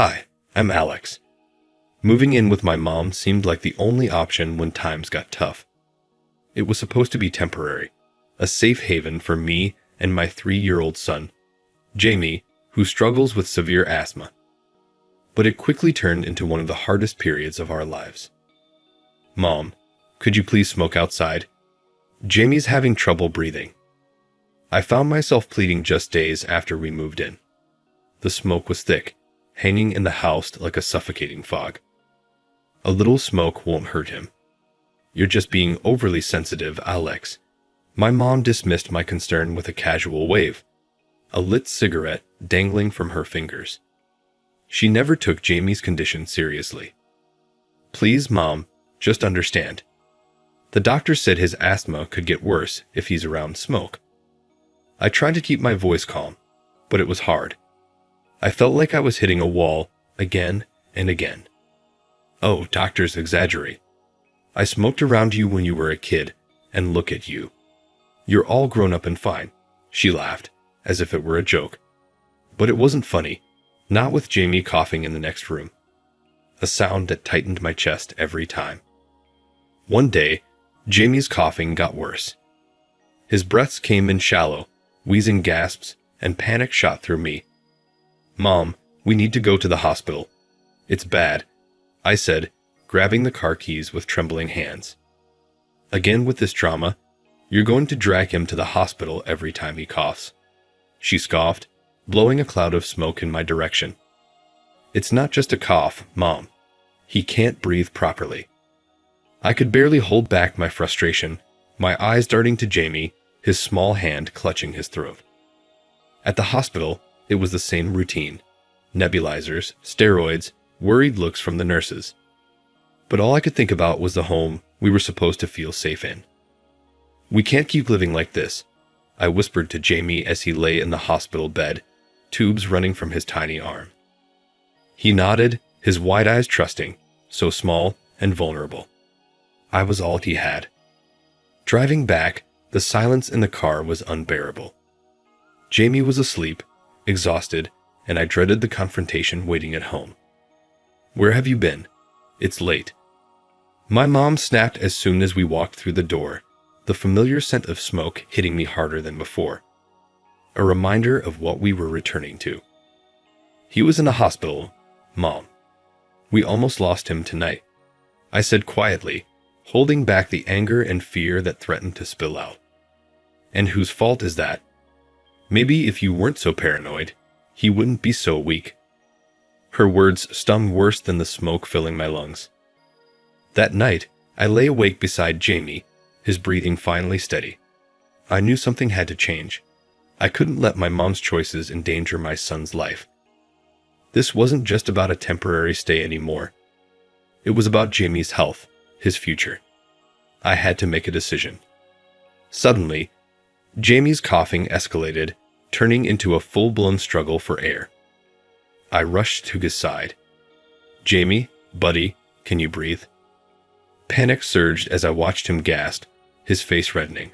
Hi, I'm Alex. Moving in with my mom seemed like the only option when times got tough. It was supposed to be temporary, a safe haven for me and my 3-year-old son, Jamie, who struggles with severe asthma. But it quickly turned into one of the hardest periods of our lives. Mom, could you please smoke outside? Jamie's having trouble breathing. I found myself pleading just days after we moved in. The smoke was thick, hanging in the house like a suffocating fog. A little smoke won't hurt him. You're just being overly sensitive, Alex. My mom dismissed my concern with a casual wave, a lit cigarette dangling from her fingers. She never took Jamie's condition seriously. Please, Mom, just understand. The doctor said his asthma could get worse if he's around smoke. I tried to keep my voice calm, but it was hard. I felt like I was hitting a wall again and again. Oh, doctors exaggerate. I smoked around you when you were a kid, and look at you. You're all grown up and fine, she laughed, as if it were a joke. But it wasn't funny, not with Jamie coughing in the next room. A sound that tightened my chest every time. One day, Jamie's coughing got worse. His breaths came in shallow, wheezing gasps, and panic shot through me. Mom, we need to go to the hospital. It's bad, I said, grabbing the car keys with trembling hands. Again with this drama, you're going to drag him to the hospital every time he coughs. She scoffed, blowing a cloud of smoke in my direction. It's not just a cough, Mom. He can't breathe properly. I could barely hold back my frustration, my eyes darting to Jamie, his small hand clutching his throat. At the hospital, it was the same routine. Nebulizers, steroids, worried looks from the nurses. But all I could think about was the home we were supposed to feel safe in. We can't keep living like this, I whispered to Jamie as he lay in the hospital bed, tubes running from his tiny arm. He nodded, his wide eyes trusting, so small and vulnerable. I was all he had. Driving back, the silence in the car was unbearable. Jamie was asleep, exhausted, and I dreaded the confrontation waiting at home. Where have you been? It's late. My mom snapped as soon as we walked through the door, the familiar scent of smoke hitting me harder than before. A reminder of what we were returning to. He was in a hospital, Mom. We almost lost him tonight, I said quietly, holding back the anger and fear that threatened to spill out. And whose fault is that? Maybe if you weren't so paranoid, he wouldn't be so weak. Her words stung worse than the smoke filling my lungs. That night, I lay awake beside Jamie, his breathing finally steady. I knew something had to change. I couldn't let my mom's choices endanger my son's life. This wasn't just about a temporary stay anymore. It was about Jamie's health, his future. I had to make a decision. Suddenly, Jamie's coughing escalated, turning into a full-blown struggle for air. I rushed to his side. Jamie, buddy, can you breathe? Panic surged as I watched him gasp, his face reddening.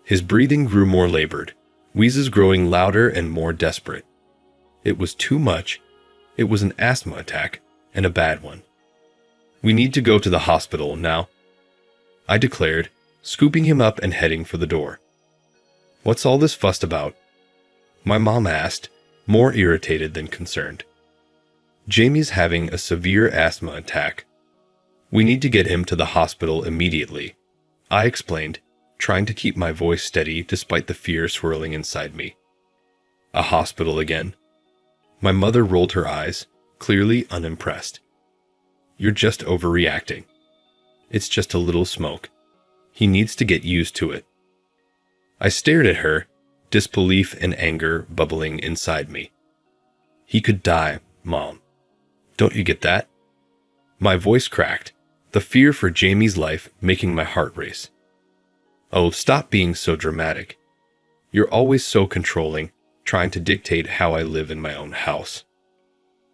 His breathing grew more labored, wheezes growing louder and more desperate. It was too much. It was an asthma attack, and a bad one. We need to go to the hospital now, I declared, scooping him up and heading for the door. What's all this fuss about? My mom asked, more irritated than concerned. Jamie's having a severe asthma attack. We need to get him to the hospital immediately, I explained, trying to keep my voice steady despite the fear swirling inside me. A hospital again? My mother rolled her eyes, clearly unimpressed. You're just overreacting. It's just a little smoke. He needs to get used to it. I stared at her, disbelief and anger bubbling inside me. He could die, Mom. Don't you get that? My voice cracked, the fear for Jamie's life making my heart race. Oh, stop being so dramatic. You're always so controlling, trying to dictate how I live in my own house.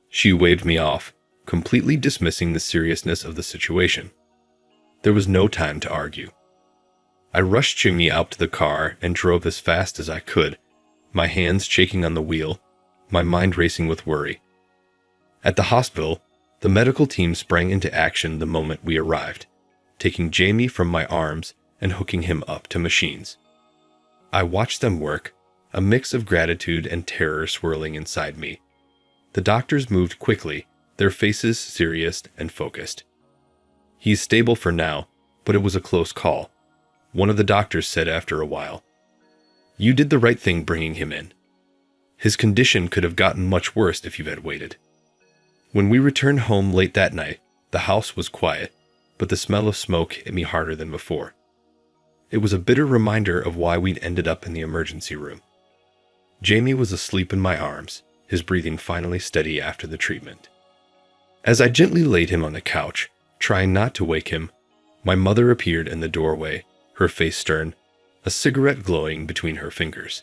She waved me off, completely dismissing the seriousness of the situation. There was no time to argue. I rushed Jamie out to the car and drove as fast as I could, my hands shaking on the wheel, my mind racing with worry. At the hospital, the medical team sprang into action the moment we arrived, taking Jamie from my arms and hooking him up to machines. I watched them work, a mix of gratitude and terror swirling inside me. The doctors moved quickly, their faces serious and focused. "He's stable for now, but it was a close call," one of the doctors said after a while. "You did the right thing bringing him in. His condition could have gotten much worse if you had waited." When we returned home late that night, the house was quiet, but the smell of smoke hit me harder than before. It was a bitter reminder of why we'd ended up in the emergency room. Jamie was asleep in my arms, his breathing finally steady after the treatment. As I gently laid him on the couch, trying not to wake him, my mother appeared in the doorway, her face stern, a cigarette glowing between her fingers.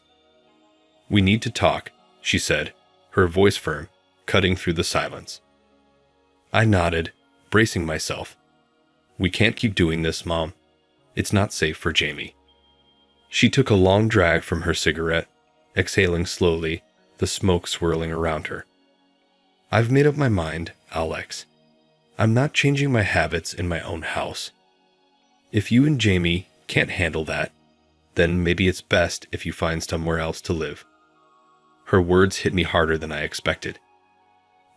"We need to talk," she said, her voice firm, cutting through the silence. I nodded, bracing myself. "We can't keep doing this, Mom. It's not safe for Jamie." She took a long drag from her cigarette, exhaling slowly, the smoke swirling around her. "I've made up my mind, Alex. I'm not changing my habits in my own house. If you and Jamie can't handle that, then maybe it's best if you find somewhere else to live." Her words hit me harder than I expected.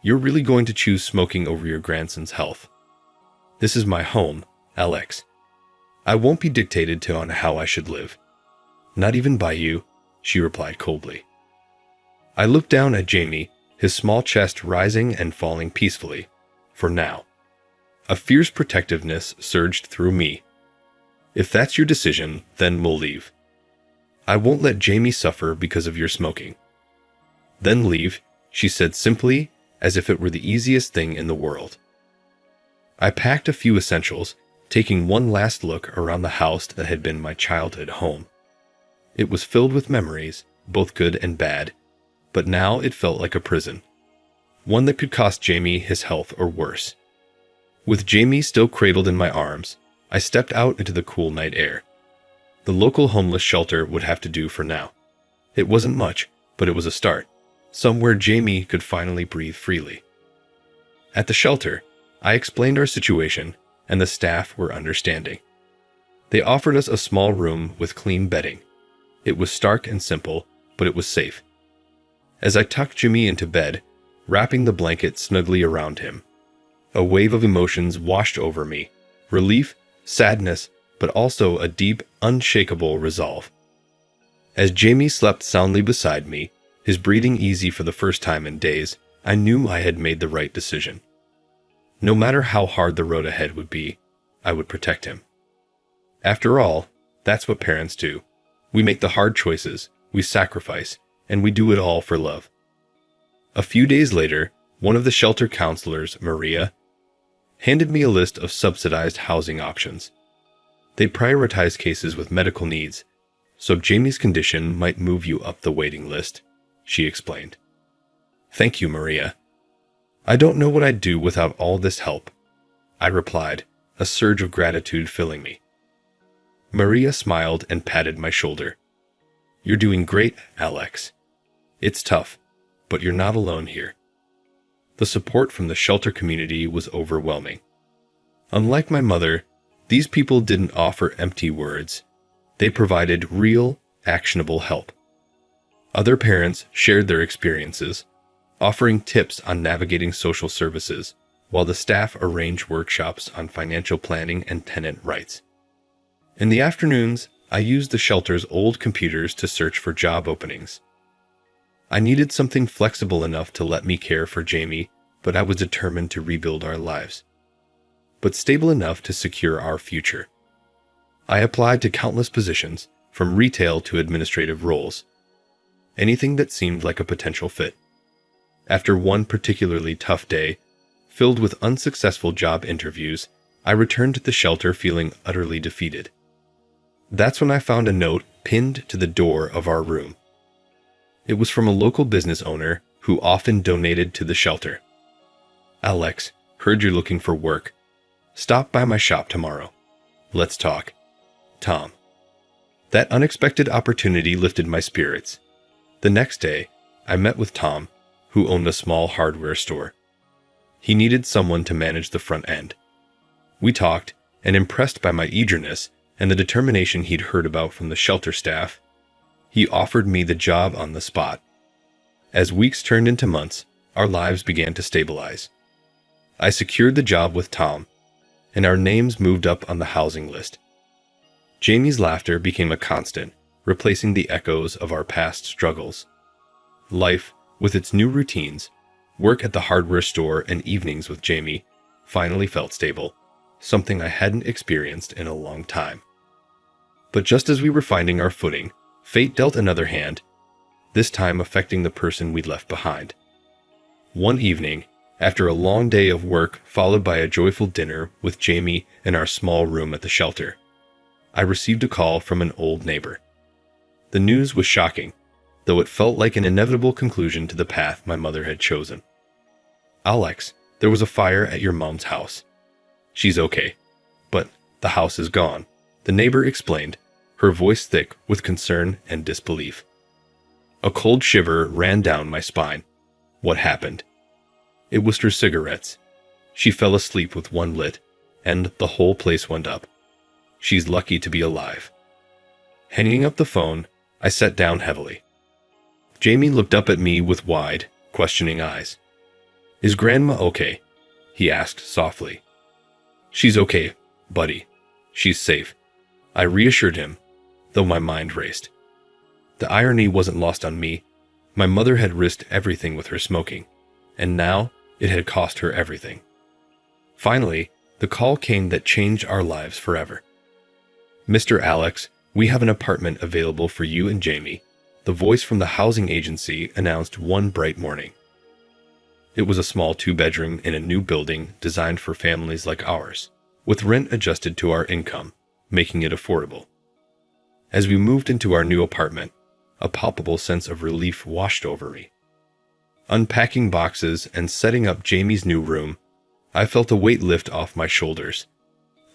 "You're really going to choose smoking over your grandson's health? This is my home, Alex. I won't be dictated to on how I should live. Not even by you," she replied coldly. I looked down at Jamie, his small chest rising and falling peacefully, for now. A fierce protectiveness surged through me. "If that's your decision, then we'll leave. I won't let Jamie suffer because of your smoking." "Then leave," she said simply, as if it were the easiest thing in the world. I packed a few essentials, taking one last look around the house that had been my childhood home. It was filled with memories, both good and bad, but now it felt like a prison, one that could cost Jamie his health or worse. With Jamie still cradled in my arms, I stepped out into the cool night air. The local homeless shelter would have to do for now. It wasn't much, but it was a start, somewhere Jamie could finally breathe freely. At the shelter, I explained our situation, and the staff were understanding. They offered us a small room with clean bedding. It was stark and simple, but it was safe. As I tucked Jimmy into bed, wrapping the blanket snugly around him, a wave of emotions washed over me: relief, sadness, but also a deep, unshakable resolve. As Jamie slept soundly beside me, his breathing easy for the first time in days, I knew I had made the right decision. No matter how hard the road ahead would be, I would protect him. After all, that's what parents do. We make the hard choices, we sacrifice, and we do it all for love. A few days later, one of the shelter counselors, Maria, handed me a list of subsidized housing options. They prioritize cases with medical needs, so Jamie's condition might move you up the waiting list, she explained. "Thank you, Maria. I don't know what I'd do without all this help," I replied, a surge of gratitude filling me. Maria smiled and patted my shoulder. "You're doing great, Alex. It's tough, but you're not alone here." The support from the shelter community was overwhelming. Unlike my mother, these people didn't offer empty words. They provided real, actionable help. Other parents shared their experiences, offering tips on navigating social services, while the staff arranged workshops on financial planning and tenant rights. In the afternoons, I used the shelter's old computers to search for job openings. I needed something flexible enough to let me care for Jamie, but I was determined to rebuild our lives, but stable enough to secure our future. I applied to countless positions, from retail to administrative roles, anything that seemed like a potential fit. After one particularly tough day, filled with unsuccessful job interviews, I returned to the shelter feeling utterly defeated. That's when I found a note pinned to the door of our room. It was from a local business owner who often donated to the shelter. "Alex, heard you're looking for work. Stop by my shop tomorrow. Let's talk. Tom." That unexpected opportunity lifted my spirits. The next day, I met with Tom, who owned a small hardware store. He needed someone to manage the front end. We talked, and impressed by my eagerness and the determination he'd heard about from the shelter staff, he offered me the job on the spot. As weeks turned into months, our lives began to stabilize. I secured the job with Tom, and our names moved up on the housing list. Jamie's laughter became a constant, replacing the echoes of our past struggles. Life, with its new routines, work at the hardware store and evenings with Jamie, finally felt stable, something I hadn't experienced in a long time. But just as we were finding our footing, fate dealt another hand, this time affecting the person we'd left behind. One evening, after a long day of work followed by a joyful dinner with Jamie in our small room at the shelter, I received a call from an old neighbor. The news was shocking, though it felt like an inevitable conclusion to the path my mother had chosen. "Alex, there was a fire at your mom's house. She's okay, but the house is gone," the neighbor explained, her voice thick with concern and disbelief. A cold shiver ran down my spine. What happened? It was her cigarettes. She fell asleep with one lit, and the whole place went up. She's lucky to be alive. Hanging up the phone, I sat down heavily. Jamie looked up at me with wide, questioning eyes. "Is Grandma okay?" he asked softly. "She's okay, buddy. She's safe," I reassured him, though my mind raced. The irony wasn't lost on me. My mother had risked everything with her smoking, and now it had cost her everything. Finally, the call came that changed our lives forever. "Mr. Alex, we have an apartment available for you and Jamie," the voice from the housing agency announced one bright morning. It was a small 2-bedroom in a new building designed for families like ours, with rent adjusted to our income, making it affordable. As we moved into our new apartment, a palpable sense of relief washed over me. Unpacking boxes and setting up Jamie's new room, I felt a weight lift off my shoulders,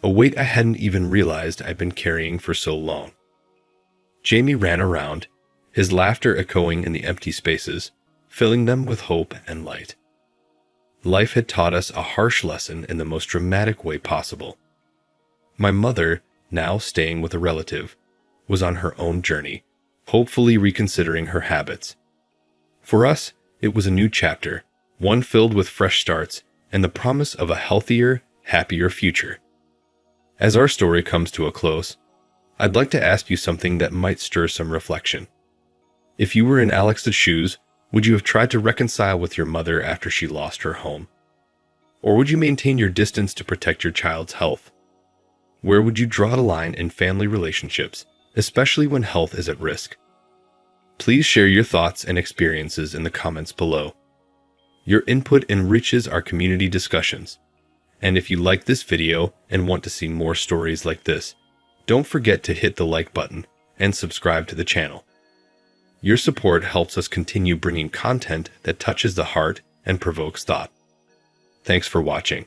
a weight I hadn't even realized I'd been carrying for so long. Jamie ran around, his laughter echoing in the empty spaces, filling them with hope and light. Life had taught us a harsh lesson in the most dramatic way possible. My mother, now staying with a relative, was on her own journey, hopefully reconsidering her habits. For us, it was a new chapter, one filled with fresh starts and the promise of a healthier, happier future. As our story comes to a close, I'd like to ask you something that might stir some reflection. If you were in Alex's shoes, would you have tried to reconcile with your mother after she lost her home? Or would you maintain your distance to protect your child's health? Where would you draw the line in family relationships, especially when health is at risk? Please share your thoughts and experiences in the comments below. Your input enriches our community discussions. And if you like this video and want to see more stories like this, don't forget to hit the like button and subscribe to the channel. Your support helps us continue bringing content that touches the heart and provokes thought. Thanks for watching.